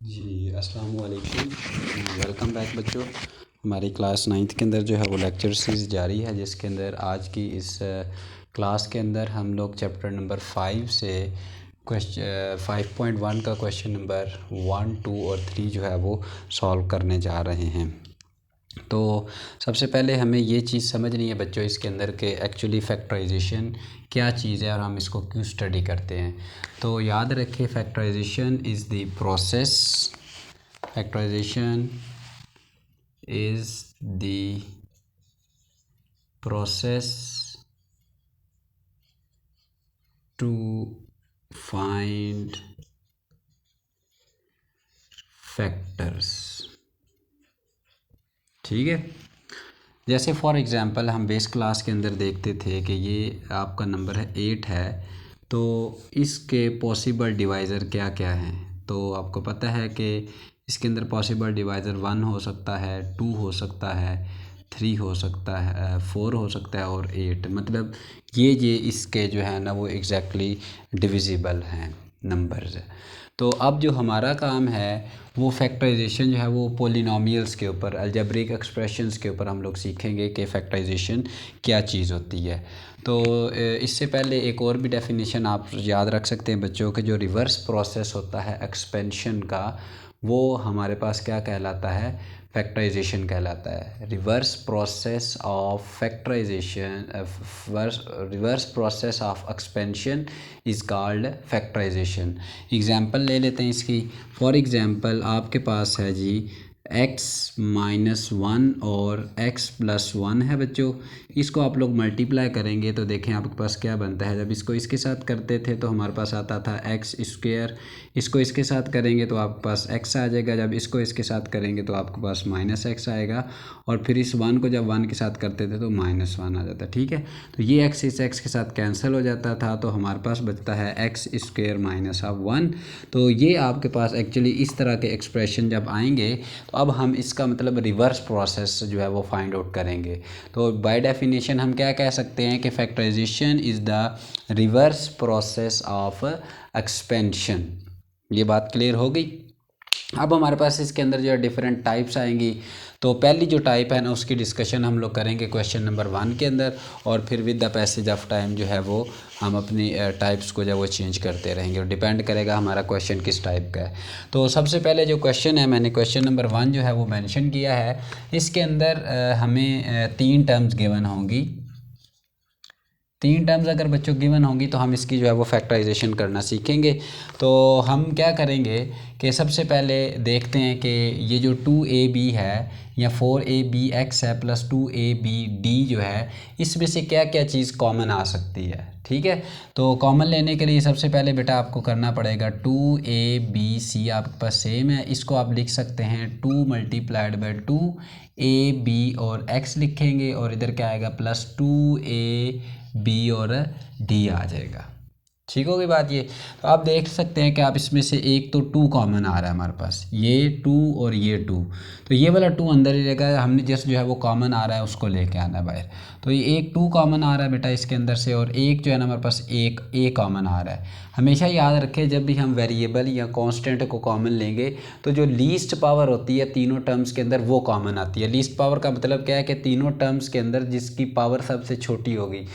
जी अस्सलाम वालेकुम। Welcome back बच्चों। हमारी क्लास नाइन्थ के अंदर जो है वो लेक्चर सीरीज़ जारी है, जिसके अंदर आज की इस क्लास के अंदर हम लोग चैप्टर नंबर 5 से क्वेश्चन 5.1 का क्वेश्चन नंबर 1, 2 और 3 जो है वो सॉल्व करने जा रहे हैं। तो सबसे पहले हमें ये चीज़ समझनी है बच्चों इसके अंदर के एक्चुअली फैक्टराइजेशन क्या चीज़ है और हम इसको क्यों स्टडी करते हैं। तो याद रखें, factorization is the process factorization is the process to find factors. ठीक है, जैसे फॉर एग्ज़ाम्पल हम बेस क्लास के अंदर देखते थे कि ये आपका नंबर है 8 है, तो इसके पॉसिबल डिवाइज़र क्या क्या हैं। तो आपको पता है कि इसके अंदर पॉसिबल डिवाइज़र 1 हो सकता है, 2 हो सकता है, 3 हो सकता है, 4 हो सकता है और 8। मतलब ये इसके जो है ना वो एग्जैक्टली डिविजिबल हैं नंबर्स। तो अब जो हमारा काम है वो फैक्टराइजेशन जो है वो पोलिनोमियल्स के ऊपर, अलजेब्रिक एक्सप्रेशंस के ऊपर हम लोग सीखेंगे कि फैक्टराइजेशन क्या चीज़ होती है। तो इससे पहले एक और भी डेफिनेशन आप याद रख सकते हैं बच्चों के, जो रिवर्स प्रोसेस होता है एक्सपेंशन का, वो हमारे पास क्या कहलाता है, फैक्टराइजेशन कहलाता है। Reverse process of factorization, reverse process of expansion is called factorization. Example ले लेते हैं इसकी। फॉर एग्ज़ाम्पल आपके पास है जी x-1 और x+1 है बच्चों। इसको आप लोग मल्टीप्लाई करेंगे तो देखें आपके पास क्या बनता है। जब इसको इसके साथ करते थे तो हमारे पास आता था x², इसको इसके साथ करेंगे तो आपके पास x आ जाएगा, जब इसको इसके साथ करेंगे तो आपके पास -x आएगा, और फिर इस 1 को जब 1 के साथ करते थे तो -1 आ जाता। ठीक है, तो ये x इस x के साथ कैंसिल हो जाता था, तो हमारे पास बचता है x² - 1। तो ये आपके पास एक्चुअली इस तरह के एक्सप्रेशन जब आएंगे तो अब हम इसका मतलब रिवर्स प्रोसेस जो है वो फाइंड आउट करेंगे। तो बाय डेफिनेशन हम क्या कह सकते हैं कि factorization is the reverse process of expansion. ये बात क्लियर हो गई। अब हमारे पास इसके अंदर जो है डिफरेंट टाइप्स आएंगी। तो पहली जो टाइप है ना उसकी डिस्कशन हम लोग करेंगे क्वेश्चन नंबर 1 के अंदर, और फिर with the passage of time जो है वो हम अपनी टाइप्स को जो वो चेंज करते रहेंगे, और डिपेंड करेगा हमारा क्वेश्चन किस टाइप का है। तो सबसे पहले जो क्वेश्चन है, मैंने क्वेश्चन नंबर 1 जो है वो मेंशन किया है। इसके अंदर हमें 3 टर्म्स गिवन होंगी। 3 टर्म्स अगर बच्चों गिवन होंगी तो हम इसकी जो है वो फैक्टराइजेशन करना सीखेंगे। तो हम क्या करेंगे कि सबसे पहले देखते हैं कि ये जो 2ab है या 4abx है प्लस 2abd जो है, इसमें से क्या क्या चीज़ कॉमन आ सकती है। ठीक है, तो कॉमन लेने के लिए सबसे पहले बेटा आपको करना पड़ेगा 2abc आपके पास सेम है, इसको आप लिख सकते हैं 2 × 2 ab और x लिखेंगे, और इधर क्या आएगा प्लस 2ab और d आ जाएगा। ठीक होगी बात ये। तो आप देख सकते हैं कि आप इसमें से एक तो 2 कॉमन आ रहा है हमारे पास, ये 2 और ये 2, तो ये वाला 2 अंदर ही रहेगा, हमने जस्ट जो है वो कॉमन आ रहा है उसको लेके आना है बाहर। तो ये एक 2 कॉमन आ रहा है बेटा इसके अंदर से, और एक जो है ना हमारे पास एक a कॉमन आ रहा है। हमेशा याद रखें जब भी हम वेरिएबल या कांस्टेंट को कॉमन लेंगे तो जो लीस्ट पावर होती है तीनों टर्म्स के अंदर वो कॉमन आती है। लीस्ट पावर का मतलब क्या है कि तीनों टर्म्स के अंदर जिसकी पावर सबसे छोटी होगी।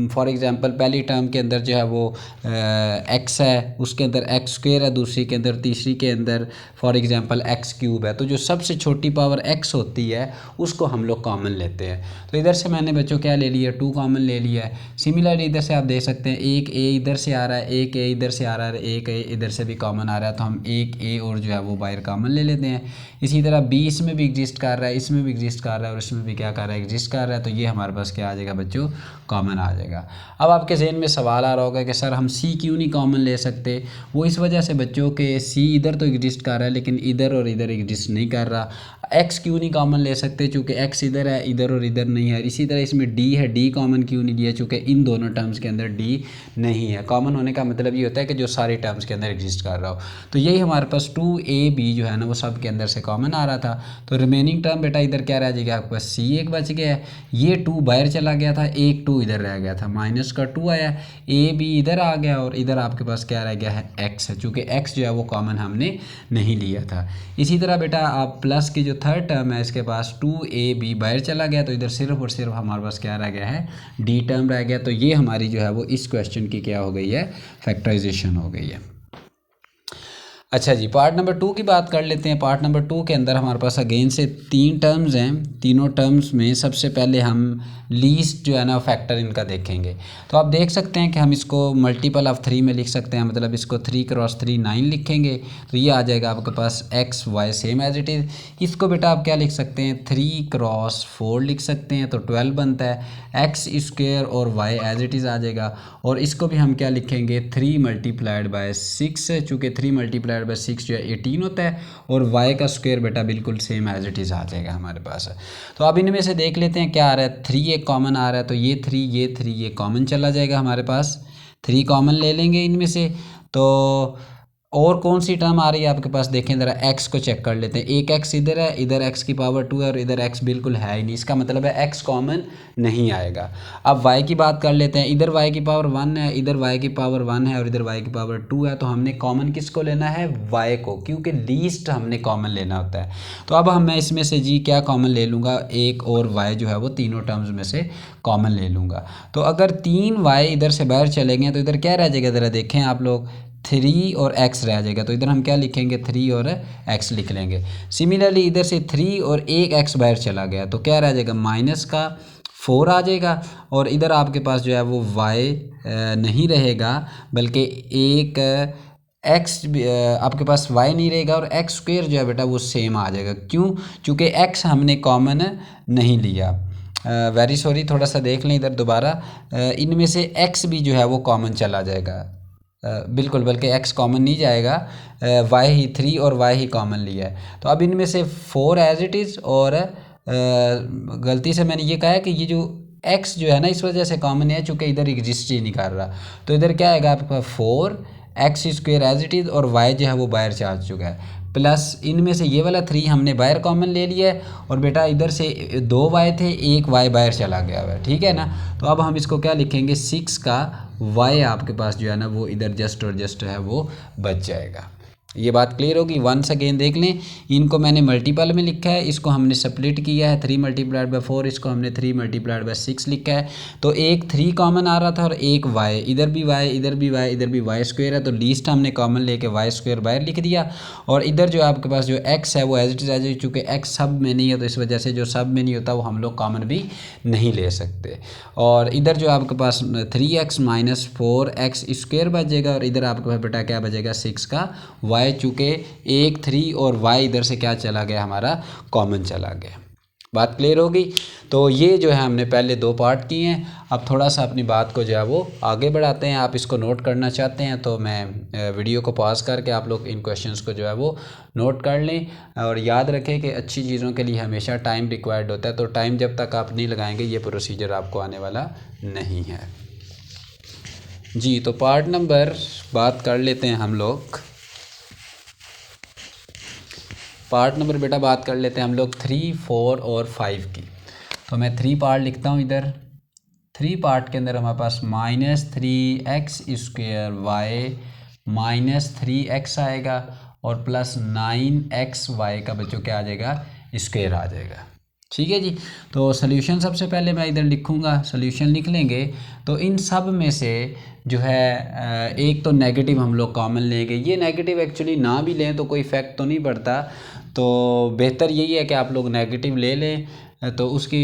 फॉर एग्ज़ाम्पल पहली टर्म के अंदर जो है वो x है, उसके अंदर x² है, दूसरी के अंदर, तीसरी के अंदर फॉर एग्ज़ाम्पल x³ है। तो जो सबसे छोटी पावर x होती है उसको हम लोग कॉमन लेते हैं। तो इधर से मैंने बच्चों क्या ले लिया, 2 कॉमन ले लिया है। सिमिलरली इधर से आप देख सकते हैं एक a इधर से आ रहा है, एक a इधर से आ रहा है, एक a इधर से भी कॉमन आ रहा है, तो हम एक a और जो है वो बाहर कॉमन ले लेते हैं। इसी तरह b इसमें भी एग्जिस्ट कर रहा है, इसमें भी एग्जिस्ट कर रहा है, और इसमें भी क्या कर रहा है, एग्जिस्ट कर रहा है। तो ये हमारे पास क्या आ जाएगा बच्चों, कॉमन आ जाएगा। अब आपके जहन में सवाल आ रहा होगा कि सर हम c क्यों नहीं कॉमन ले सकते। वो इस वजह से बच्चों के c इधर तो एग्जिस्ट कर रहा है लेकिन इधर और इधर एग्जिस्ट नहीं कर रहा। एक्स क्यों नहीं कॉमन ले सकते, चूँकि एक्स इधर है, इधर और इधर नहीं है। इसी तरह इसमें डी है, डी कॉमन क्यों नहीं लिया, चूँकि इन दोनों टर्म्स के अंदर डी नहीं है। कॉमन होने का मतलब ये होता है कि जो सारे टर्म्स के अंदर एग्जिस्ट कर रहा हो। तो यही हमारे पास 2ab जो है ना वो सब के अंदर से कॉमन आ रहा था। तो रिमेनिंग टर्म बेटा इधर क्या रह जाएगा आपके पास, सी एक बच गया है, ये 2 बाहर चला गया था, एक 2 इधर रह गया था, माइनस का 2 आया, ए बी इधर आ गया और इधर आपके पास क्या रह गया है, एक्स है, चूँकि एक्स जो है वो कॉमन हमने नहीं लिया था। इसी तरह बेटा आप प्लस की जो थर्ड टर्म है इसके पास 2ab बाहर चला गया, तो इधर सिर्फ और सिर्फ हमारे पास क्या रह गया है, डी टर्म रह गया। तो ये हमारी जो है वो इस क्वेश्चन की क्या हो गई है, फैक्टराइजेशन हो गई है। अच्छा जी, पार्ट नंबर 2 की बात कर लेते हैं। पार्ट नंबर 2 के अंदर हमारे पास अगेन से 3 टर्म्स हैं। तीनों टर्म्स में सबसे पहले हम लीस्ट जो है ना फैक्टर इनका देखेंगे। तो आप देख सकते हैं कि हम इसको मल्टीपल ऑफ 3 में लिख सकते हैं, मतलब इसको 3 क्रॉस 3 9 लिखेंगे, तो ये आ जाएगा आपके पास x y same as it is. इसको बेटा आप क्या लिख सकते हैं, 3 क्रॉस 4 लिख सकते हैं, तो 12 बनता है, एक्स स्क्वायर और वाई एज इट इज़ आ जाएगा। और इसको भी हम क्या लिखेंगे, 3 मल्टीप्लाइड बाय 6, चूँकि 3 मल्टीप्लाइड बाय 6 जो है 18 होता है, और y का स्क्वायर बेटा बिल्कुल सेम एज इट इज़ आ जाएगा हमारे पास। तो अब इनमें से देख लेते हैं क्या आ रहा है, 3 एक कॉमन आ रहा है, तो ये 3 ये कॉमन चला जाएगा हमारे पास, 3 कॉमन ले लेंगे इनमें से। तो और कौन सी टर्म आ रही है आपके पास, देखें ज़रा एक्स को चेक कर लेते हैं। एक एक्स इधर है, इधर एक्स की पावर 2 है और इधर एक्स बिल्कुल है ही नहीं, इसका मतलब है एक्स कॉमन नहीं आएगा। अब वाई की बात कर लेते हैं, इधर वाई की पावर 1 है, इधर वाई की पावर 1 है और इधर वाई की पावर 2 है, तो हमने कॉमन किसको लेना है, वाई को, क्योंकि लीस्ट हमने कॉमन लेना होता है। तो अब मैं इसमें से जी क्या कॉमन ले लूँगा, एक और वाई जो है वो तीनों टर्म्स में से कॉमन ले लूँगा। तो अगर 3 वाई इधर से बाहर चले गए तो इधर क्या रह जाएगा, ज़रा देखें आप लोग, 3 और x रह जाएगा, तो इधर हम क्या लिखेंगे, 3 और x लिख लेंगे। सिमिलरली इधर से 3 और एक x बाहर चला गया, तो क्या रह जाएगा, माइनस का 4 आ जाएगा, और इधर आपके पास जो है वो y नहीं रहेगा, बल्कि एक x आपके पास y नहीं रहेगा, और x स्क्वायर जो है बेटा वो सेम आ जाएगा। क्यों, चूँकि x हमने कॉमन नहीं लिया। वेरी सॉरी, थोड़ा सा देख लें इधर दोबारा, इनमें से x भी जो है वो कॉमन चला जाएगा, बिल्कुल, बल्कि x कॉमन नहीं जाएगा, y ही 3 और y ही कॉमन लिया है। तो अब इनमें से 4 एज इट इज़, और गलती से मैंने ये कहा है कि ये जो x जो है ना इस वजह से कॉमन है चूँकि इधर एग्जिस्ट ही नहीं कर रहा, तो इधर क्या आएगा आपके पास 4 X square as it is, और y जो है वो बाहर जा चुका है, प्लस इनमें से ये वाला 3 हमने बाहर कॉमन ले लिया है, और बेटा इधर से 2 y थे, एक y बाहर चला गया हुआ है, ठीक है ना। तो अब हम इसको क्या लिखेंगे, 6 का y आपके पास जो है ना वो इधर जस्ट और जस्ट है वो बच जाएगा। ये बात क्लियर होगी। वंस अगेन देख लें, इनको मैंने मल्टीपल में लिखा है, इसको हमने स्प्लिट किया है, 3 मल्टीप्लाइड बाय 4, इसको हमने 3 मल्टीप्लाइड बाय 6 लिखा है। तो एक 3 कॉमन आ रहा था और एक y, इधर भी y, इधर भी y, इधर भी y स्क्वायर है, तो लीस्ट हमने कॉमन लेके y स्क्वायर बाहर लिख दिया। और इधर जो आपके पास जो x है वो एज इट इज़, चूँकि x सब में नहीं है तो इस वजह से जो सब में नहीं होता वो हम लोग कॉमन भी नहीं ले सकते। और इधर जो आपके पास 3x माइनस 4x स्क्वायर बचेगा, और इधर आपके पास बेटा क्या बचेगा, 6 का y, चूँकि एक 3 और y इधर से क्या चला गया, हमारा कॉमन चला गया। बात क्लियर होगी। तो ये जो है हमने पहले 2 पार्ट किए हैं। अब थोड़ा सा अपनी बात को जो है वो आगे बढ़ाते हैं। आप इसको नोट करना चाहते हैं तो मैं वीडियो को पॉज करके आप लोग इन क्वेश्चंस को जो है वो नोट कर लें, और याद रखें कि अच्छी चीज़ों के लिए हमेशा टाइम रिक्वायर्ड होता है, तो टाइम जब तक आप नहीं लगाएंगे ये प्रोसीजर आपको आने वाला नहीं है जी। तो पार्ट नंबर बात कर लेते हैं हम लोग, पार्ट नंबर बेटा बात कर लेते हैं हम लोग 3, 4 और 5 की। तो मैं 3 पार्ट लिखता हूँ इधर। 3 पार्ट के अंदर हमारे पास -3x स्क्वायर y -3x आएगा, और प्लस 9xy का बच्चों क्या आ जाएगा, स्क्वायर आ जाएगा, ठीक है जी। तो सोल्यूशन सबसे पहले मैं इधर लिखूँगा, सोल्यूशन लिख लेंगे। तो इन सब में से जो है एक तो नेगेटिव हम लोग कॉमन लेंगे। ये नेगेटिव एक्चुअली ना भी लें तो कोई इफ़ेक्ट तो नहीं पड़ता, तो बेहतर यही है कि आप लोग नेगेटिव ले लें। तो उसकी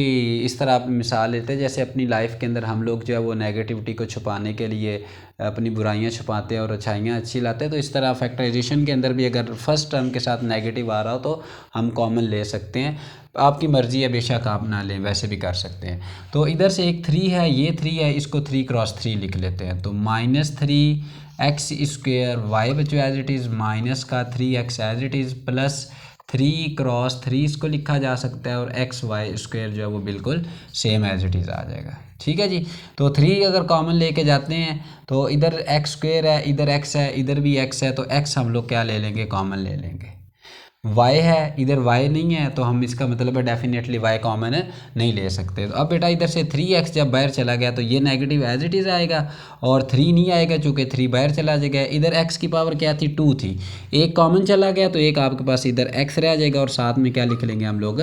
इस तरह आप मिसाल लेते हैं, जैसे अपनी लाइफ के अंदर हम लोग जो है वो नेगेटिविटी को छुपाने के लिए अपनी बुराइयां छुपाते हैं और अच्छाइयाँ अच्छी लाते हैं। तो इस तरह फैक्टराइजेशन के अंदर भी अगर फर्स्ट टर्म के साथ नेगेटिव आ रहा हो तो हम कॉमन ले सकते हैं। आपकी मर्ज़ी है, बेशक आप ना लें, वैसे भी कर सकते हैं। तो इधर से एक 3 है, ये 3 है, इसको 3 क्रॉस 3 लिख लेते हैं। तो -3x स्क्वायर y बचो एज इट इज़, माइनस का 3x as it is, plus 3×3 इसको लिखा जा सकता है और एक्स वाई स्क्वायर जो है वो बिल्कुल सेम एज इट इज़ आ जाएगा। ठीक है जी। तो 3 अगर कॉमन लेके जाते हैं तो इधर एक्स स्क्वायर है, इधर एक्स है, इधर भी एक्स है, तो एक्स हम लोग क्या ले लेंगे, कॉमन ले लेंगे। y है, इधर y नहीं है, तो हम इसका मतलब है डेफिनेटली y कॉमन नहीं ले सकते। तो अब बेटा इधर से 3x जब बाहर चला गया तो ये नेगेटिव एज इट इज़ आएगा और 3 नहीं आएगा चूँकि 3 बाहर चला जाएगा। इधर x की पावर क्या थी, 2 थी, एक कॉमन चला गया तो एक आपके पास इधर x रह जाएगा और साथ में क्या लिख लेंगे हम लोग,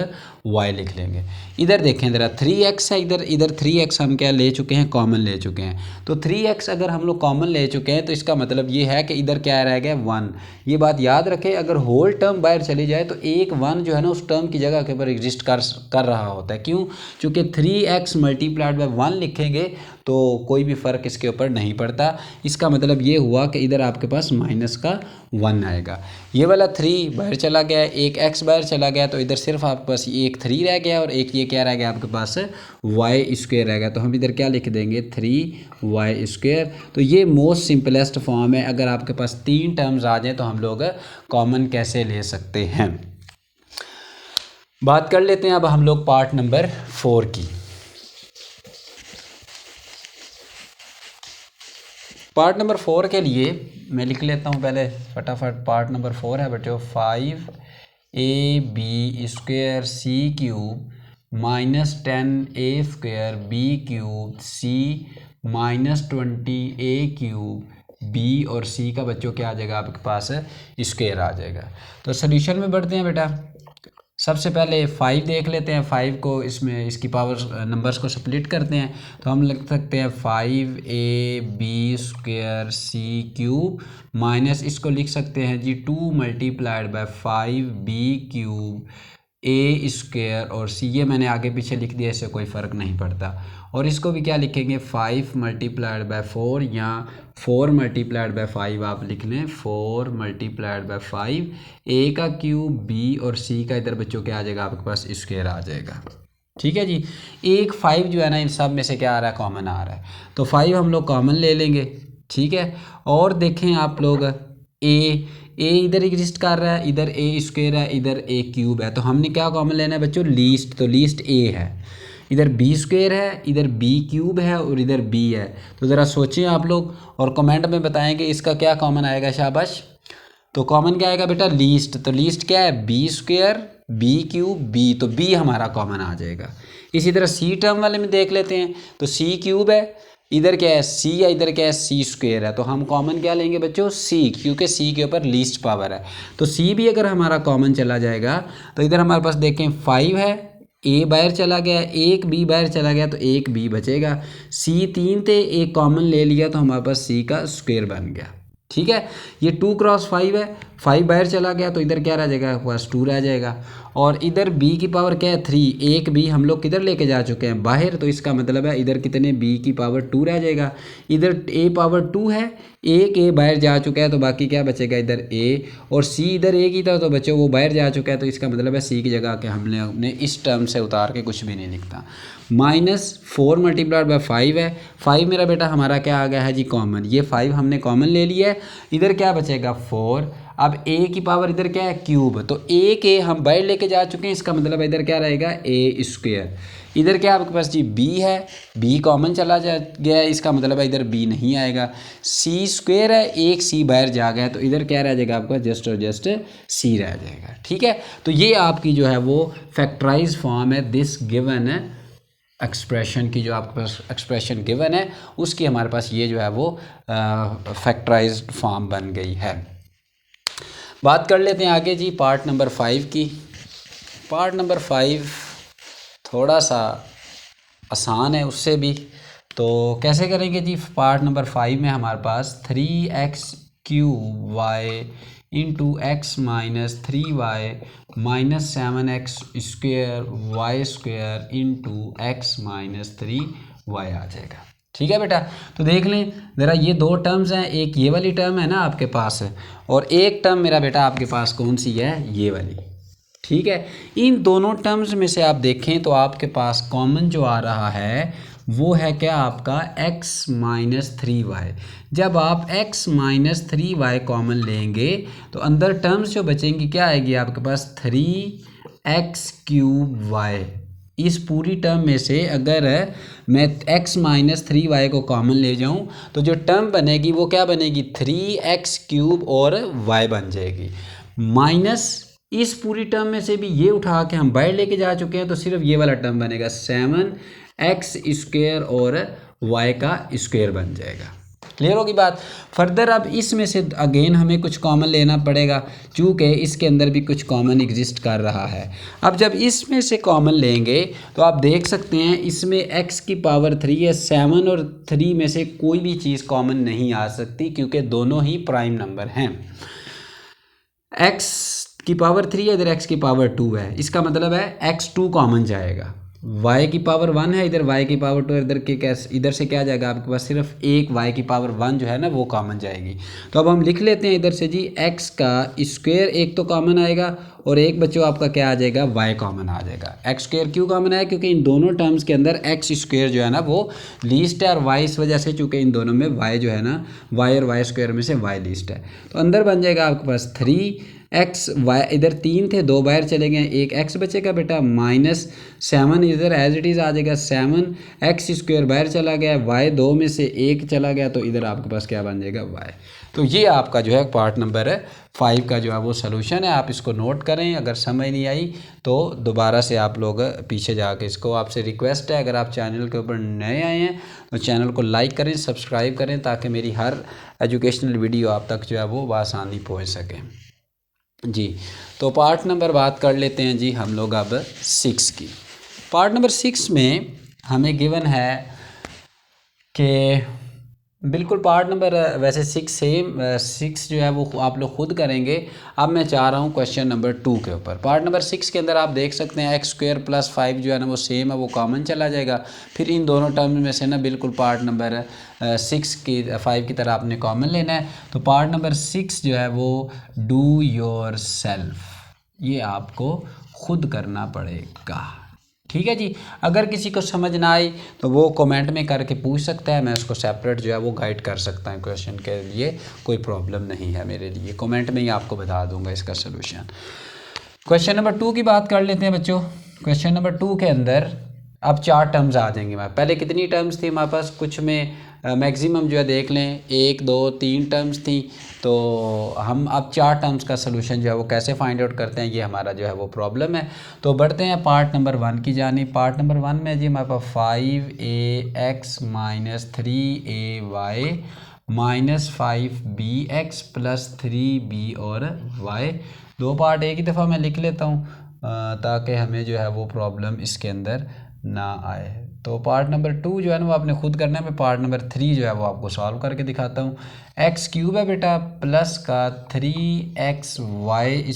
y लिख लेंगे। इधर देखें ज़रा 3x है, इधर 3x हम क्या ले चुके हैं, कॉमन ले चुके हैं। तो 3x अगर हम लोग कॉमन ले चुके हैं तो इसका मतलब ये है कि इधर क्या रह गया, 1। ये बात याद रखें, अगर होल टर्म बाहर चली जाए तो एक 1 जो है ना उस टर्म की जगह के ऊपर एग्जिस्ट कर रहा होता है। क्यों, चूँकि 3x मल्टीप्लाइड बाय 1 लिखेंगे तो कोई भी फ़र्क इसके ऊपर नहीं पड़ता। इसका मतलब ये हुआ कि इधर आपके पास माइनस का 1 आएगा। ये वाला 3 बाहर चला गया, एक x बाहर चला गया, तो इधर सिर्फ आपके पास एक 3 रह गया और एक ये क्या रह गया आपके पास, y स्क्वायर रह गया। तो हम इधर क्या लिख देंगे, 3y स्क्वायर। तो ये मोस्ट सिंपलेस्ट फॉर्म है। अगर आपके पास 3 टर्म्स आ जाए तो हम लोग कॉमन कैसे ले सकते हैं। बात कर लेते हैं अब हम लोग पार्ट नंबर 4 की। पार्ट नंबर 4 के लिए मैं लिख लेता हूँ पहले फटाफट। पार्ट नंबर 4 है बच्चों 5ab square C cube minus 10a square B cube C minus 20a cube B और सी का बच्चों क्या आ जाएगा आपके पास, स्क्वायर आ जाएगा। तो सोल्यूशन में बढ़ते हैं बेटा। सबसे पहले 5 देख लेते हैं। 5 को इसमें इसकी पावर नंबर्स को स्प्लिट करते हैं तो हम लिख सकते हैं 5ab square C cube minus इसको लिख सकते हैं जी 2 multiplied by 5b cube a square और c। ये मैंने आगे पीछे लिख दिया, इससे कोई फ़र्क नहीं पड़ता। और इसको भी क्या लिखेंगे, 5 मल्टीप्लाइड बाय 4 या 4 मल्टीप्लाइड बाय 5 आप लिख लें। 4 मल्टीप्लाइड बाय 5 a का क्यूब b और c का इधर बच्चों क्या आ जाएगा आपके पास, स्क्वायर आ जाएगा। ठीक है जी। एक 5 जो है ना इन सब में से क्या आ रहा है, कॉमन आ रहा है, तो 5 हम लोग कॉमन ले लेंगे। ठीक है। और देखें आप लोग ए इधर एग्जिस्ट कर रहा है, इधर ए स्क्वायर है, इधर ए क्यूब है, तो हमने क्या कॉमन लेना है बच्चों, लीस्ट। तो लीस्ट ए है, इधर बी स्क्वायर है, इधर बी क्यूब है और इधर बी है। तो ज़रा सोचें आप लोग और कमेंट में बताएं कि इसका क्या कॉमन आएगा। शाबाश। तो कॉमन क्या आएगा बेटा, लीस्ट। तो लीस्ट क्या है, B square B cube B, तो बी हमारा कॉमन आ जाएगा। इसी तरह सी टर्म वाले में देख लेते हैं। तो सी क्यूब है, इधर क्या है सी है, इधर क्या है सी स्क्वायर है, तो हम कॉमन क्या लेंगे बच्चों, सी, क्योंकि सी के ऊपर लीस्ट पावर है। तो सी भी अगर हमारा कॉमन चला जाएगा तो इधर हमारे पास देखें 5 है, ए बाहर चला गया, एक बी बाहर चला गया तो एक बी बचेगा। सी 3 थे, एक कॉमन ले लिया तो हमारे पास सी का स्क्वायर बन गया। ठीक है। ये 2×5 है, 5 बाहर चला गया तो इधर क्या रह जाएगा, बस 2 रह जाएगा। और इधर b की पावर क्या है, 3, एक b हम लोग किधर लेके जा चुके हैं, बाहर, तो इसका मतलब है इधर कितने b की पावर 2 रह जाएगा। इधर a पावर 2 है, एक a बाहर जा चुका है तो बाकी क्या बचेगा, इधर a, और c इधर a की था तो बच्चों वो बाहर जा चुका है, तो इसका मतलब है c की जगह के हमने इस टर्म से उतार के कुछ भी नहीं लिखता। -4 मल्टीप्लाइड बाय 5 है, 5 मेरा बेटा हमारा क्या आ गया है जी, कॉमन। ये 5 हमने कॉमन ले लिया है, इधर क्या बचेगा 4। अब a की पावर इधर क्या है, क्यूब, तो एक a हम बाहर लेके जा चुके हैं, इसका मतलब इधर क्या रहेगा, a स्क्वायर। इधर क्या आपके पास जी b है, b कॉमन चला जा गया है, इसका मतलब है इधर b नहीं आएगा। c स्क्वायर है, एक c बाहर जा गया तो इधर क्या रह जाएगा आपका, जस्ट और जस्ट c रह जाएगा। ठीक है। तो ये आपकी जो है वो फैक्टराइज फॉर्म है दिस गिवन एक्सप्रेशन की, जो आपके पास एक्सप्रेशन गिवन है उसकी हमारे पास ये जो है वो फैक्टराइज्ड फॉर्म बन गई है। बात कर लेते हैं आगे जी पार्ट नंबर 5 की। पार्ट नंबर 5 थोड़ा सा आसान है उससे भी, तो कैसे करेंगे जी। पार्ट नंबर 5 में हमारे पास 3x cube Y into X minus 3y minus 7x square Y square into X minus 3y आ जाएगा। ठीक है बेटा। तो देख लें ज़रा, ये 2 टर्म्स हैं, एक ये वाली टर्म है ना आपके पास और एक टर्म मेरा बेटा आपके पास कौन सी है, ये वाली। ठीक है। इन दोनों टर्म्स में से आप देखें तो आपके पास कॉमन जो आ रहा है वो है क्या आपका x माइनस 3y। जब आप x माइनस 3y कॉमन लेंगे तो अंदर टर्म्स जो बचेंगी क्या आएगी आपके पास 3x³ इस पूरी टर्म में से अगर मैं x माइनस 3y को कॉमन ले जाऊं तो जो टर्म बनेगी वो क्या बनेगी 3x³ और y बन जाएगी। माइनस इस पूरी टर्म में से भी ये उठा के हम बाहर लेके जा चुके हैं तो सिर्फ ये वाला टर्म बनेगा 7x² और y का स्क्वायर बन जाएगा। क्लियर होगी बात। फर्दर अब इसमें से अगेन हमें कुछ कॉमन लेना पड़ेगा चूँकि इसके अंदर भी कुछ कॉमन एग्जिस्ट कर रहा है। अब जब इसमें से कॉमन लेंगे तो आप देख सकते हैं इसमें x की पावर 3 है, 7 और 3 में से कोई भी चीज़ कॉमन नहीं आ सकती क्योंकि दोनों ही प्राइम नंबर हैं। x की पावर 3 है, इधर x की पावर 2 है, इसका मतलब है x2 कॉमन जाएगा। y की पावर 1 है, इधर y की पावर 2, इधर से क्या जाएगा आपके पास सिर्फ एक y की पावर 1 जो है ना वो कॉमन जाएगी। तो अब हम लिख लेते हैं इधर से जी x का स्क्वायर एक तो कॉमन आएगा और एक बच्चों आपका क्या आ जाएगा y कॉमन आ जाएगा। x स्क्वायर क्यों कॉमन आया क्योंकि इन दोनों टर्म्स के अंदर x स्क्वायर जो है ना वो लीस्ट है और y इस वजह से चूँकि इन दोनों में y जो है ना y और y स्क्वायर में से y लीस्ट है तो अंदर बन जाएगा आपके पास 3x, इधर 3 थे 2 बाहर चले गए, एक x बचेगा बेटा, माइनस 7 इधर एज इट इज़ आ जाएगा, 7x² बाहर चला गया, y 2 में से 1 चला गया तो इधर आपके पास क्या बन जाएगा y। तो ये आपका जो है पार्ट नंबर 5 का जो है वो सलूशन है। आप इसको नोट करें, अगर समझ नहीं आई तो दोबारा से आप लोग पीछे जाके इसको, आपसे रिक्वेस्ट है अगर आप चैनल के ऊपर नए आए हैं तो चैनल को लाइक करें, सब्सक्राइब करें ताकि मेरी हर एजुकेशनल वीडियो आप तक जो है वो आसानी पहुँच सकें जी। तो पार्ट नंबर बात कर लेते हैं जी हम लोग अब 6 की। पार्ट नंबर 6 में हमें गिवन है कि बिल्कुल पार्ट नंबर वैसे 6 जो है वो आप लोग खुद करेंगे। अब मैं चाह रहा हूँ क्वेश्चन नंबर 2 के ऊपर। पार्ट नंबर 6 के अंदर आप देख सकते हैं x² + 5 जो है ना वो सेम है, वो कॉमन चला जाएगा। फिर इन दोनों टर्म में से ना बिल्कुल पार्ट नंबर 5 की तरह आपने कॉमन लेना है। तो पार्ट नंबर 6 जो है वो डू योर सेल्फ, ये आपको खुद करना पड़ेगा। ठीक है जी। अगर किसी को समझ ना आए तो वो कमेंट में करके पूछ सकता है, मैं उसको सेपरेट जो है वो गाइड कर सकता हूँ क्वेश्चन के लिए, कोई प्रॉब्लम नहीं है मेरे लिए। कमेंट में ही आपको बता दूंगा इसका सलूशन। क्वेश्चन नंबर 2 की बात कर लेते हैं बच्चों। क्वेश्चन नंबर 2 के अंदर अब 4 टर्म्स आ जाएंगे। मैं पहले कितनी टर्म्स थी हमारे पास, कुछ में मैक्सिमम जो है देख लें 1 2 3 टर्म्स थी। तो हम अब 4 टर्म्स का सलूशन जो है वो कैसे फाइंड आउट करते हैं, ये हमारा जो है वो प्रॉब्लम है। तो बढ़ते हैं पार्ट नंबर 1 की जानिब। पार्ट नंबर 1 में जी हमारे पास 5ax - 3ay - 5bx + 3b और y। 2 पार्ट एक ही दफ़ा मैं लिख लेता हूँ ताकि हमें जो है वो प्रॉब्लम इसके अंदर ना आए। तो पार्ट नंबर 2 जो है ना वो आपने खुद करना है। मैं पार्ट नंबर 3 जो है वो आपको सॉल्व करके दिखाता हूँ। x³ है बेटा प्लस का 3xy² -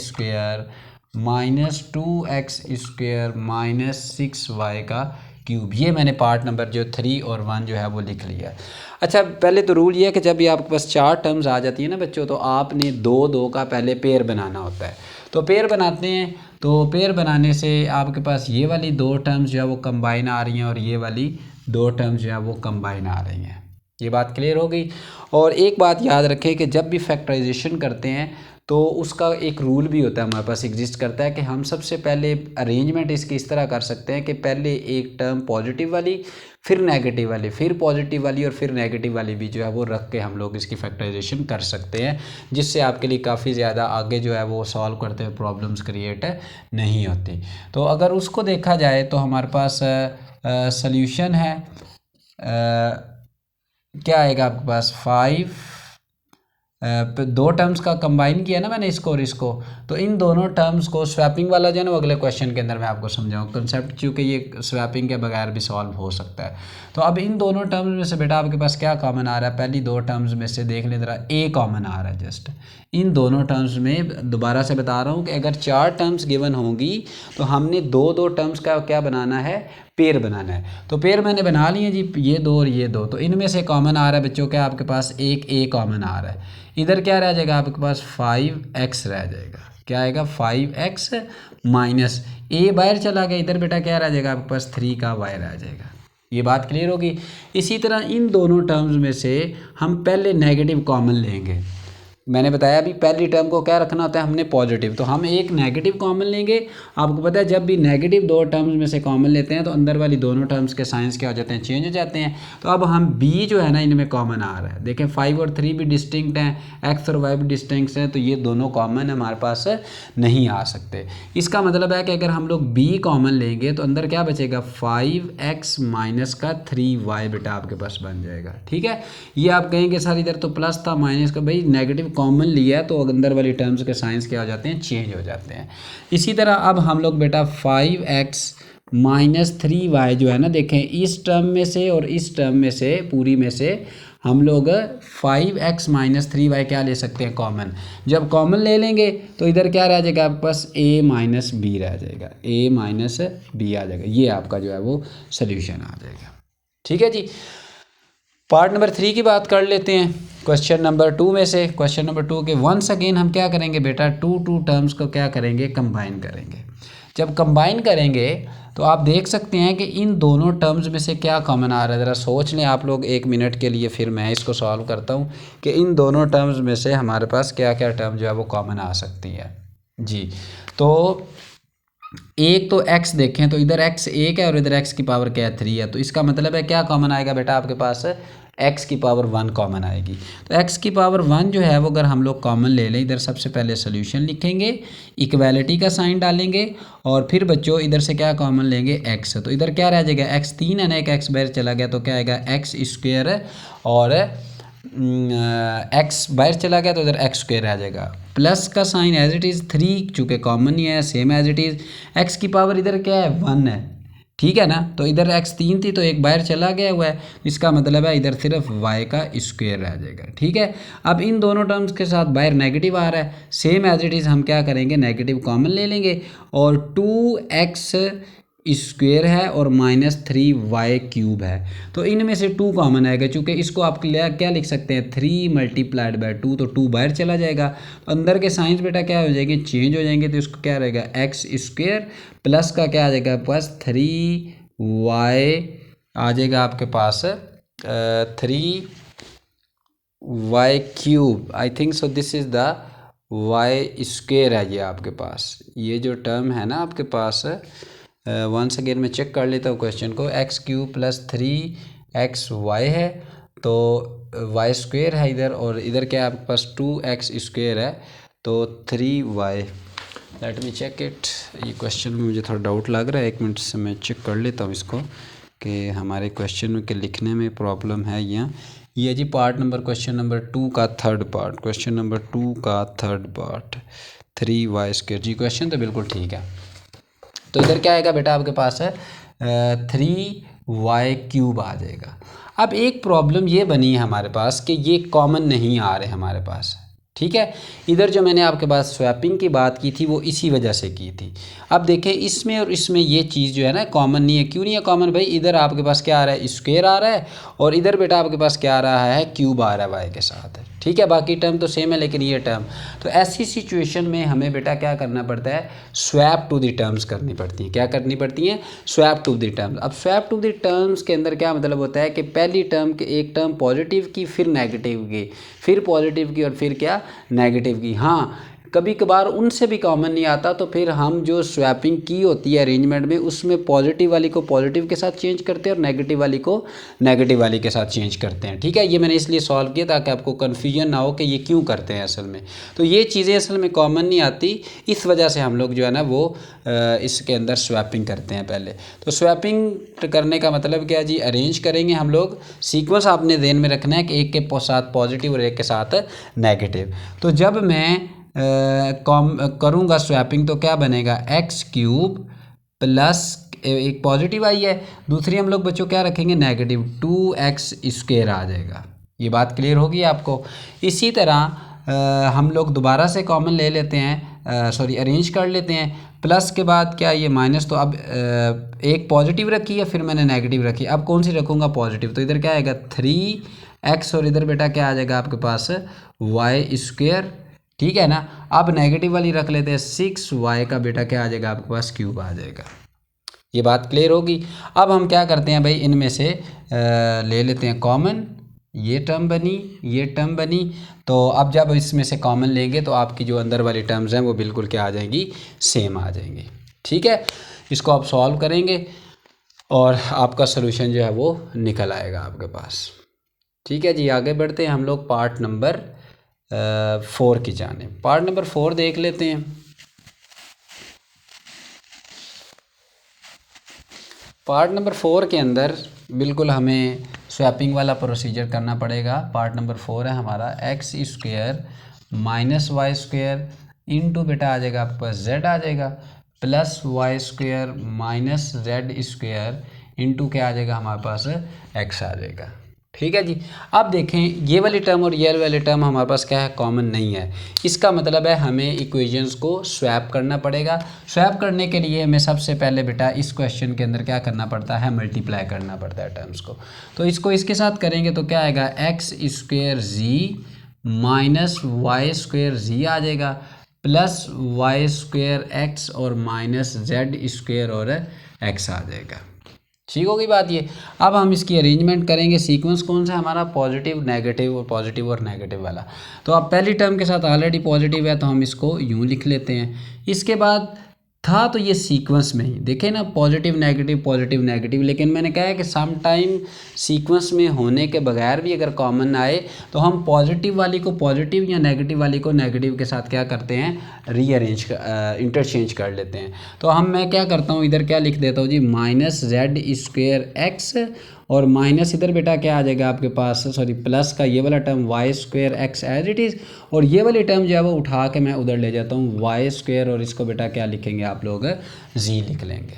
2x² - 6y का क्यूब। ये मैंने पार्ट नंबर जो 3 और 1 जो है वो लिख लिया। अच्छा, पहले तो रूल ये है कि जब भी आपके पास 4 टर्म्स आ जाती है ना बच्चों, तो आपने 2 का पहले पेयर बनाना होता है। तो पेयर बनाते हैं, तो पेयर बनाने से आपके पास ये वाली 2 टर्म्स जो है वो कंबाइन आ रही हैं और ये वाली 2 टर्म्स जो है वो कंबाइन आ रही हैं। ये बात क्लियर हो गई। और एक बात याद रखें कि जब भी फैक्टराइजेशन करते हैं तो उसका एक रूल भी होता है, हमारे पास एग्जिस्ट करता है कि हम सबसे पहले अरेंजमेंट इसकी इस तरह कर सकते हैं कि पहले एक टर्म पॉजिटिव वाली, फिर नेगेटिव वाली, फिर पॉजिटिव वाली और फिर नेगेटिव वाली भी जो है वो रख के हम लोग इसकी फैक्टराइजेशन कर सकते हैं, जिससे आपके लिए काफ़ी ज़्यादा आगे जो है वो सॉल्व करते हुए प्रॉब्लम्स क्रिएट नहीं होती। तो अगर उसको देखा जाए तो हमारे पास सल्यूशन है क्या आएगा आपके पास 5 2 टर्म्स का कंबाइन किया ना मैंने इसको और इसको, तो इन दोनों टर्म्स को स्वैपिंग वाला जो है ना वो अगले क्वेश्चन के अंदर मैं आपको समझाऊँ कंसेप्ट, क्योंकि ये स्वैपिंग के बगैर भी सॉल्व हो सकता है। तो अब इन दोनों टर्म्स में से बेटा आपके पास क्या कॉमन आ रहा है, पहली 2 टर्म्स में से देख लें ज़रा, ए कॉमन आ रहा है जस्ट। इन दोनों टर्म्स में दोबारा से बता रहा हूँ कि अगर 4 टर्म्स गिवन होंगी तो हमने 2 टर्म्स का क्या बनाना है, पेयर बनाना है। तो पेयर मैंने बना लिए जी, ये 2 और ये 2। तो इनमें से कॉमन आ रहा है बच्चों क्या आपके पास, एक ए कॉमन आ रहा है। इधर क्या रह जाएगा आपके पास 5x रह जाएगा। क्या आएगा 5x माइनस ए बाहर चला गया, इधर बेटा क्या रह जाएगा आपके पास 3 का y रह जाएगा। ये बात क्लियर होगी। इसी तरह इन दोनों टर्म्स में से हम पहले नेगेटिव कॉमन लेंगे। मैंने बताया अभी पहली टर्म को क्या रखना होता है हमने पॉजिटिव, तो हम एक नेगेटिव कॉमन लेंगे। आपको पता है जब भी नेगेटिव दो टर्म्स में से कॉमन लेते हैं तो अंदर वाली दोनों टर्म्स के साइंस क्या हो जाते हैं, चेंज हो जाते हैं। तो अब हम बी जो है ना इनमें कॉमन आ रहा है। देखें 5 और 3 भी डिस्टिंक्ट हैं, एक्स और वाई भी डिस्टिंक्ट हैं, तो ये दोनों कॉमन हमारे पास नहीं आ सकते। इसका मतलब है कि अगर हम लोग बी कॉमन लेंगे तो अंदर क्या बचेगा, 5x माइनस का 3y बेटा आपके पास बन जाएगा। ठीक है, ये आप कहेंगे सर इधर तो प्लस था माइनस का, भाई नेगेटिव कॉमन लिया है तो अंदर वाली टर्म्स के साइंस क्या हो जाते हैं, चेंज हो जाते हैं। इसी तरह अब हम लोग बेटा 5x माइनस 3y जो है ना, देखें इस टर्म में से और इस टर्म में से पूरी में से हम लोग 5x माइनस 3y क्या ले सकते हैं, कॉमन। जब कॉमन ले लेंगे तो इधर क्या रह जाएगा आपके पास, a माइनस बी रह जाएगा, a माइनस बी आ जाएगा। ये आपका जो है वो सोल्यूशन आ जाएगा। ठीक है जी, पार्ट नंबर 3 की बात कर लेते हैं। क्वेश्चन नंबर 2 में से, क्वेश्चन नंबर 2 के वंस अगेन हम क्या करेंगे बेटा, टू टर्म्स को क्या करेंगे, कंबाइन करेंगे। जब कंबाइन करेंगे तो आप देख सकते हैं कि इन दोनों टर्म्स में से क्या कॉमन आ रहा है। ज़रा सोच लें आप लोग 1 मिनट के लिए, फिर मैं इसको सॉल्व करता हूँ कि इन दोनों टर्म्स में से हमारे पास क्या क्या टर्म जो है वो कॉमन आ सकती है जी। तो एक तो x देखें तो इधर x 1 है और इधर x की पावर क्या है, 3 है। तो इसका मतलब है क्या कॉमन आएगा बेटा आपके पास, x की पावर 1 कॉमन आएगी। तो x की पावर 1 जो है वो अगर हम लोग कॉमन ले लें, इधर सबसे पहले सोल्यूशन लिखेंगे, इक्वालिटी का साइन डालेंगे और फिर बच्चों इधर से क्या कॉमन लेंगे, x। तो इधर क्या रह जाएगा, x 3 है ना, एक x बाहर चला गया तो क्या आएगा, x स्क्वायर, और x बाहर चला गया तो इधर x स्क्वायर आ जाएगा। प्लस का साइन एज इट इज़, 3 चूँकि कॉमन ही है same as it is. x की पावर इधर क्या है, 1 है, ठीक है ना। तो इधर x 3 थी तो एक बाहर चला गया हुआ है, इसका मतलब है इधर सिर्फ y का स्क्वायर रह जाएगा। ठीक है, अब इन दोनों टर्म्स के साथ बाहर नेगेटिव आ रहा है, सेम एज इट इज़ हम क्या करेंगे, नेगेटिव कॉमन ले लेंगे और 2x स्क्वेयर है और माइनस 3y क्यूब है। तो इनमें से 2 कॉमन आएगा, चूँकि इसको आप क्या लिख सकते हैं, 3 मल्टीप्लाइड बाय 2, तो 2 बाहर चला जाएगा। तो अंदर के साइंस बेटा क्या हो जाएंगे, चेंज हो जाएंगे। तो इसको क्या रहेगा, x स्क्वेयर प्लस का क्या आ जाएगा पास, 3y आ जाएगा आपके पास 3y cube. I think so this is the y square है ये आपके पास। ये जो टर्म है ना आपके पास, वंस अगेन मैं चेक कर लेता हूँ क्वेश्चन को, एक्स क्यूब प्लस 3xy है, तो y स्क्वेयर है इधर, और इधर क्या है आपके पास 2x स्क्वेयर है, तो 3y। Let me check it. ये क्वेश्चन में मुझे थोड़ा डाउट लग रहा है, 1 मिनट से मैं चेक कर लेता हूँ इसको कि हमारे क्वेश्चन के लिखने में प्रॉब्लम है या ये जी। पार्ट नंबर क्वेश्चन नंबर 2 का थर्ड पार्ट, क्वेश्चन नंबर 2 का थर्ड पार्ट 3y स्क्वेयर जी। क्वेश्चन तो बिल्कुल ठीक है। तो इधर क्या आएगा बेटा आपके पास है 3y क्यूब आ जाएगा। अब एक प्रॉब्लम ये बनी है हमारे पास कि ये कॉमन नहीं आ रहे हमारे पास। ठीक है, इधर जो मैंने आपके पास स्वैपिंग की बात की थी वो इसी वजह से की थी। अब देखें इसमें और इसमें ये चीज़ जो है ना कॉमन नहीं है। क्यों नहीं है कॉमन भाई, इधर आपके पास क्या आ रहा है, स्क्वायर आ रहा है, और इधर बेटा आपके पास क्या आ रहा है, क्यूब आ रहा है वाई के साथ। ठीक है, बाकी टर्म तो सेम है लेकिन ये टर्म। तो ऐसी सिचुएशन में हमें बेटा क्या करना पड़ता है, स्वैप टू दी टर्म्स करनी पड़ती हैं। क्या करनी पड़ती हैं, स्वैप टू दी टर्म्स। अब स्वैप टू दी टर्म्स के अंदर क्या मतलब होता है कि पहली टर्म के एक टर्म पॉजिटिव की, फिर नेगेटिव की, फिर पॉजिटिव की, और फिर क्या, नेगेटिव की। हाँ, कभी कभार उनसे भी कॉमन नहीं आता तो फिर हम जो स्वैपिंग की होती है अरेंजमेंट में, उसमें पॉजिटिव वाली को पॉजिटिव के साथ चेंज करते हैं और नेगेटिव वाली को नेगेटिव वाली के साथ चेंज करते हैं। ठीक है, ये मैंने इसलिए सॉल्व किया ताकि आपको कन्फ्यूजन ना हो कि ये क्यों करते हैं असल में। तो ये चीज़ें असल में कॉमन नहीं आती, इस वजह से हम लोग जो है ना वो इसके अंदर स्वैपिंग करते हैं पहले। तो स्वैपिंग करने का मतलब क्या जी, अरेंज करेंगे हम लोग, सीक्वेंस आपने ध्यान में रखना है कि एक के साथ पॉजिटिव और एक के साथ नेगेटिव। तो जब मैं करूँगा स्वैपिंग तो क्या बनेगा, एक्स क्यूब प्लस एक पॉजिटिव आई है, दूसरी हम लोग बच्चों क्या रखेंगे, नेगेटिव 2x स्क्वायर आ जाएगा। ये बात क्लियर होगी आपको। इसी तरह हम लोग दोबारा से कॉमन ले लेते हैं, सॉरी अरेंज कर लेते हैं। प्लस के बाद क्या, ये माइनस, तो अब एक पॉजिटिव रखी है फिर मैंने नेगेटिव रखी, अब कौन सी रखूँगा, पॉजिटिव। तो इधर क्या आएगा 3x और इधर बेटा क्या आ जाएगा आपके पास y स्क्वायर। ठीक है ना, अब नेगेटिव वाली रख लेते हैं 6y का बेटा क्या आ जाएगा आपके पास, क्यूब आ जाएगा। ये बात क्लियर होगी। अब हम क्या करते हैं भाई, इनमें से ले लेते हैं कॉमन, ये टर्म बनी, ये टर्म बनी। तो अब जब इसमें से कॉमन लेंगे तो आपकी जो अंदर वाली टर्म्स हैं वो बिल्कुल क्या आ जाएंगी, सेम आ जाएंगी। ठीक है, इसको आप सॉल्व करेंगे और आपका सोल्यूशन जो है वो निकल आएगा आपके पास। ठीक है जी, आगे बढ़ते हैं हम लोग पार्ट नंबर 4 की जानिब। पार्ट नंबर 4 देख लेते हैं। पार्ट नंबर 4 के अंदर बिल्कुल हमें स्वैपिंग वाला प्रोसीजर करना पड़ेगा। पार्ट नंबर 4 है हमारा X square minus Y square into बेटा आ जाएगा आपके पास जेड आ जाएगा, plus Y square minus Z square into क्या आ जाएगा हमारे पास, एक्स आ जाएगा। ठीक है जी। अब देखें ये वाली टर्म और ये वाली टर्म हमारे पास क्या है, कॉमन नहीं है। इसका मतलब है हमें इक्वेशंस को स्वैप करना पड़ेगा। स्वैप करने के लिए हमें सबसे पहले बेटा इस क्वेश्चन के अंदर क्या करना पड़ता है, मल्टीप्लाई करना पड़ता है टर्म्स को। तो इसको इसके साथ करेंगे तो क्या आएगा, एक्स स्क्वेयर जी माइनस वाई स्क्वेयर जी आ जाएगा, प्लस वाई स्क्वेयर एक्स और माइनस जेड स्क्वेयर और एक्स आ जाएगा। ठीक होगी बात ये। अब हम इसकी अरेंजमेंट करेंगे। सीक्वेंस कौन सा है हमारा, पॉजिटिव नेगेटिव और पॉजिटिव और नेगेटिव वाला। तो अब पहली टर्म के साथ ऑलरेडी पॉजिटिव है तो हम इसको यूँ लिख लेते हैं। इसके बाद था तो ये सीक्वेंस में ही देखें ना, पॉजिटिव नेगेटिव, लेकिन मैंने कहा है कि सम टाइम सीक्वेंस में होने के बगैर भी अगर कॉमन आए तो हम पॉजिटिव वाली को पॉजिटिव या नेगेटिव वाली को नेगेटिव के साथ क्या करते हैं, रीअरेंज इंटरचेंज कर लेते हैं। तो मैं क्या करता हूँ, इधर क्या लिख देता हूँ जी, माइनस जेड स्क्वेयर एक्स और माइनस इधर बेटा क्या आ जाएगा आपके पास, सॉरी प्लस का ये वाला term Y square X as it is, और ये वाली टर्म जो है वो उठा के मैं उधर ले जाता हूँ वाई स्क्वेयर, और इसको बेटा क्या लिखेंगे आप लोग, जी लिख लेंगे।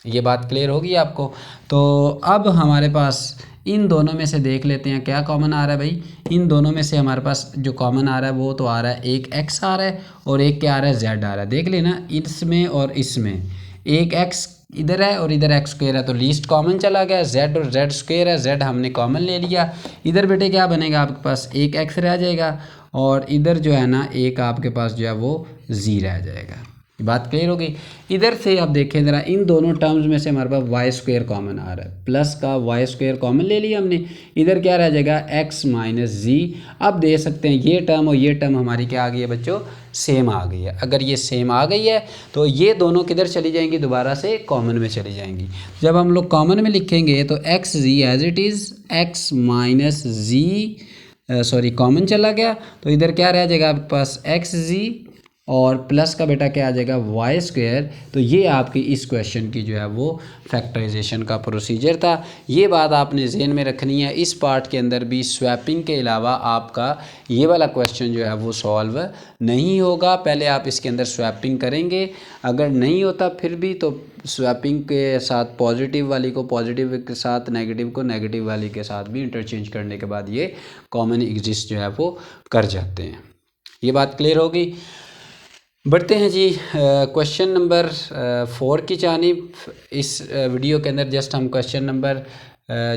ये बात क्लियर होगी आपको। तो अब हमारे पास इन दोनों में से देख लेते हैं क्या कॉमन आ रहा है भाई। इन दोनों में से हमारे पास जो कॉमन आ रहा है वो तो आ रहा है, एक एक्स आ रहा है और एक क्या आ रहा है, जेड आ रहा है। देख लेना इसमें और इसमें, एक एक्स इधर है और इधर एक्स स्क्वेयर है तो लीस्ट कॉमन चला गया, जेड और जेड स्क्वेयर है, जेड हमने कॉमन ले लिया। इधर बेटे क्या बनेगा आपके पास, एक एक्स रह जाएगा और इधर जो है ना एक आपके पास जो है वो जी रह जाएगा। बात क्लियर हो गई। इधर से आप देखें ज़रा, इन दोनों टर्म्स में से हमारे पास वाई स्क्वेयर कॉमन आ रहा है, प्लस का वाई स्क्वेयर कॉमन ले लिया हमने। इधर क्या रह जाएगा, एक्स माइनस जी। अब दे सकते हैं ये टर्म और ये टर्म हमारी क्या आ गई है बच्चों, सेम आ गई है। अगर ये सेम आ गई है तो ये दोनों किधर चली जाएंगी, दोबारा से कॉमन में चली जाएंगी। जब हम लोग कॉमन में लिखेंगे तो X Z as it is, X minus Z sorry common चला गया तो इधर क्या रह जाएगा आपके पास, एक्स जी और प्लस का बेटा क्या आ जाएगा, वाई स्क्वेयर। तो ये आपकी इस क्वेश्चन की जो है वो फैक्टराइजेशन का प्रोसीजर था। ये बात आपने ज़हन में रखनी है। इस पार्ट के अंदर भी स्वैपिंग के अलावा आपका ये वाला क्वेश्चन जो है वो सॉल्व नहीं होगा। पहले आप इसके अंदर स्वैपिंग करेंगे, अगर नहीं होता फिर भी तो स्वैपिंग के साथ पॉजिटिव वाली को पॉजिटिव के साथ, नेगेटिव को नेगेटिव वाली के साथ भी इंटरचेंज करने के बाद ये कॉमन एग्जिस्ट जो है वो कर जाते हैं। ये बात क्लियर होगी। बढ़ते हैं जी क्वेश्चन नंबर 4 की जानिब। इस वीडियो के अंदर जस्ट हम क्वेश्चन नंबर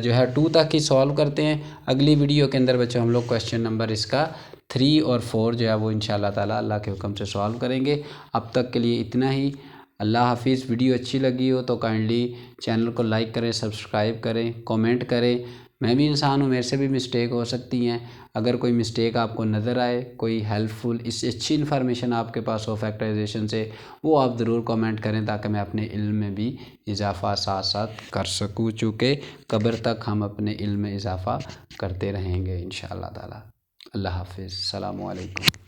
जो है 2 तक ही सॉल्व करते हैं। अगली वीडियो के अंदर बच्चों हम लोग क्वेश्चन नंबर इसका 3 और 4 जो है वो इंशाल्लाह ताला अल्लाह के हुक्म से सॉल्व करेंगे। अब तक के लिए इतना ही। अल्लाह हाफिज़। वीडियो अच्छी लगी हो तो काइंडली चैनल को लाइक करें, सब्सक्राइब करें, कमेंट करें। मैं भी इंसान हूँ, मेरे से भी मिस्टेक हो सकती हैं। अगर कोई मिस्टेक आपको नज़र आए, कोई हेल्पफुल इससे अच्छी इन्फॉर्मेशन आपके पास हो फैक्टराइजेशन से, वो आप ज़रूर कमेंट करें ताकि मैं अपने इल्म में भी इजाफ़ा साथ साथ कर सकूँ, चूँकि कब्र तक हम अपने इल्म में इजाफ़ा करते रहेंगे इंशाअल्लाह ताला। अल्लाह हाफिज़। अस्सलामु अलैकुम।